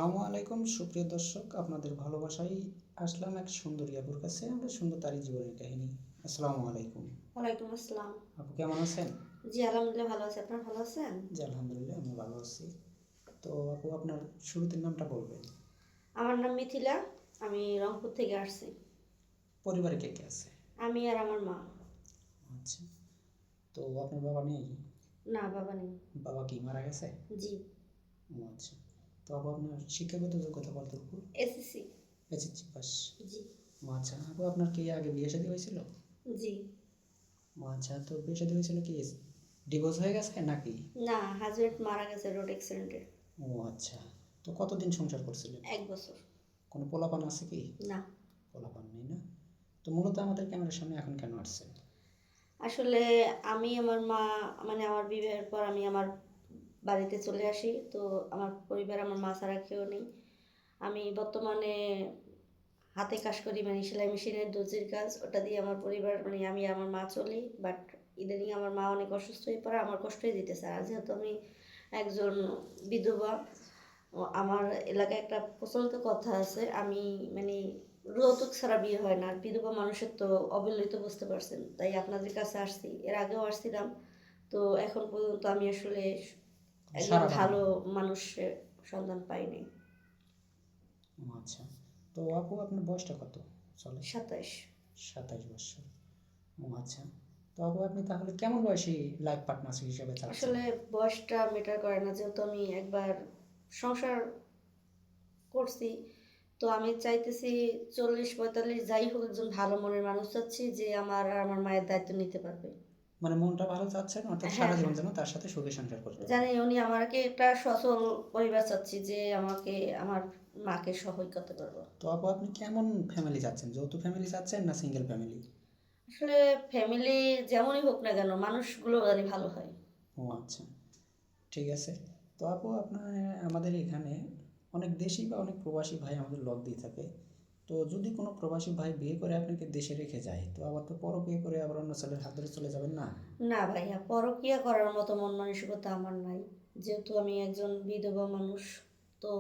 আসসালামু আলাইকুম সুপ্রিয় দর্শক, আপনাদের ভালোবাসায় আসলাম এক সুন্দরী আপুর কাছে। আমরা শুনবো তারই জীবনের কাহিনী। আসসালামু আলাইকুম। ওয়ালাইকুম আসসালাম। আপু কেমন আছেন? জি আলহামদুলিল্লাহ ভালো আছি। আপনারা ভালো আছেন? জি আলহামদুলিল্লাহ, আমি ভালো আছি। তো আপু, আপনার শুরুতে নামটা বলবেন। আমার নাম মিথিলা। আমি রংপুর থেকে আসছি। পরিবারে কে কে আছে? আমি আর আমার মা। আচ্ছা, তো আপনার বাবা নেই? না, বাবা নেই। বাবা কি মারা গেছে? জি। ও আচ্ছা। তো আপু, আপনার শিক্ষাগত যোগ্যতা কতটুকু? এসএসসি। SSC pass. জি। ও আচ্ছা। আপু, আপনার কি আগে বিয়ে শাদী হয়েছিল? জি। ও আচ্ছা, তো বিয়ে শাদী হয়েছিল কি ডিভোর্স হয়ে গেছে নাকি? না, হাজবেন্ড মারা গেছে রোড অ্যাক্সিডেন্টে। ও আচ্ছা। তো কতদিন সংসার করছিলেন? 1 বছর। কোনো পোলাপান আছে কি? না। পোলাপান নেই না? তো মূলত আমাদের ক্যামেরার সামনে এখন কেন আসছেন? আসলে আমি আমার মা, মানে আমার বিবাহের পর আমি আমার বাড়িতে চলে আসি। তো আমার পরিবার আমার মা ছাড়া কেউ নেই। আমি বর্তমানে হাতে কাজ করি, মানে সেলাই মেশিনের দর্জির কাজ। ওটা দিয়ে আমার পরিবার, মানে আমি আমার মা চলি। বাট ইদানিং আমার মা অনেক অসুস্থ হয়ে পড়ে, আমার কষ্টই দিতেছে। আর যেহেতু আমি একজন বিধবা, আমার এলাকায় একটা প্রচলিত কথা আছে, আমি মানে যৌতুক ছাড়া বিয়ে হয় না। আর বিধবা মানুষের তো অবহেলিত, তো বুঝতে পারছেন। তাই আপনাদের কাছে আসছি, এর আগেও আসছিলাম। তো এখন পর্যন্ত আমি আসলে একজন সারা ভালো মানুষের সন্ধান পাইনি। ও আচ্ছা। তো আপু, আপনার বয়সটা কত চলে? 27। 27 বছর। ও আচ্ছা। তো আপু, আপনি তাহলে কেমন বয়সী লাইফ পার্টনার হিসেবে চাচ্ছেন? আসলে বয়সটা ম্যাটার করে না, যেহেতু আমি একবার সংসার করছি। তো আমি চাইতেছি 40-45 যাই হোক, একজন ভালো মনের মানুষ চাচ্ছি, যে আমার আর আমার মায়ের দায়িত্ব নিতে পারবে। মানে মনটা ভালো চাচ্ছেন, অর্থাৎ সারা হ্যাঁ, জীবন হ্যাঁ। যেন তার সাথে সুখে সংসার করতে জানি পারেন। উনি আমাকে একটা সচল পরিবার চাচ্ছি, যে আমাকে আমার মাকে সহায় করতে পারবো। তো আপু, আপনি কেমন ফ্যামিলি চাচ্ছেন? যৌথ ফ্যামিলি চাচ্ছেন না সিঙ্গেল ফ্যামিলি? আসলে ফ্যামিলি যেমনই হোক না কেন, মানুষগুলো জানি ভালো হয়। ও আচ্ছা, ঠিক আছে। তো আপু, আপনার আমাদের এখানে অনেক দেশি বা অনেক প্রবাসী ভাই আমাদের লগ দিয়ে থাকে। তো যদি কোনো প্রবাসী ভাই বিয়ে করে আপনাকে দেশে রেখে যায়, তো আবার তো বিয়ে করে আবার অন্য ছেলের হাত ধরে চলে যাবেন না? না ভাইয়া, পরকীয়া করার মতো মন মানসিকতা আমার নাই। যেহেতু আমি একজন বিধবা মানুষ, তো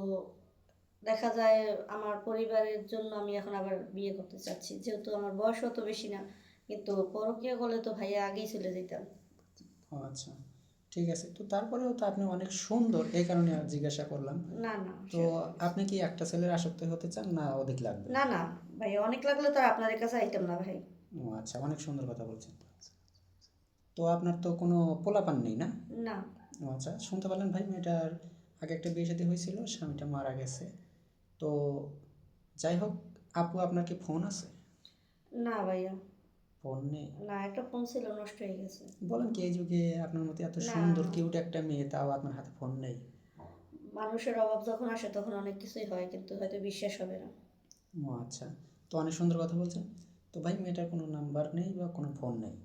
দেখা যায় আমার পরিবারের জন্য আমি এখন আবার বিয়ে করতে চাচ্ছি, যেহেতু আমার বয়স অত বেশি না। কিন্তু পরকীয়া করলে তো ভাইয়া আগেই চলে যেতাম। ও আচ্ছা, ঠিক আছে। তো তারপরেও তো আপনি অনেক সুন্দর, এই কারণে আর জিজ্ঞাসা করলাম। না, না, তো আপনি কি একটা ছেলের আসক্ত হতে চান না অধিক লাগবে? না, না ভাইয়া, অনেক লাগলে তো আর আপনাদের কাছে আইতাম না ভাই। ও আচ্ছা, অনেক সুন্দর কথা বলছেন। তো আপনার তো কোনো পোলাপান নেই না? না। ও আচ্ছা, শুনতে পারলেন ভাই, মেয়েটার আগে একটা বিয়ে শাদী হয়েছিল, স্বামীটা মারা গেছে। তো যাই হোক, আপু আপনার কি ফোন আছে? না ভাইয়া। ফোন নেই? না, একটা ফোন ছিল, নষ্ট হয়ে গেছে। বলেন কি, এই যুগে আপনার মতো এত না, সুন্দর কিউট একটা মেয়ে, তাও আপনার হাতে ফোন নেই? মানুষের অভাব যখন আসে তখন অনেক কিছুই হয়, কিন্তু হয়তো বিশ্বাস হবে না। ও আচ্ছা, তো অনেক সুন্দর কথা বলছেন। তো ভাই, মেয়েটার কোনো নাম্বার নেই বা কোনো ফোন নেই।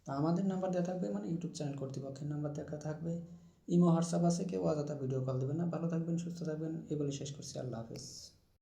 তা আমাদের নাম্বার দেওয়া থাকবে, মানে ইউটিউব চ্যানেল কর্তৃপক্ষের নাম্বার দেখা থাকবে। ইমো হোয়াটসঅ্যাপ আছে, কেউ অযথা ভিডিও কল দেবে না। ভালো থাকবেন, সুস্থ থাকবেন, এই বলে শেষ করছি। আল্লাহ হাফেজ।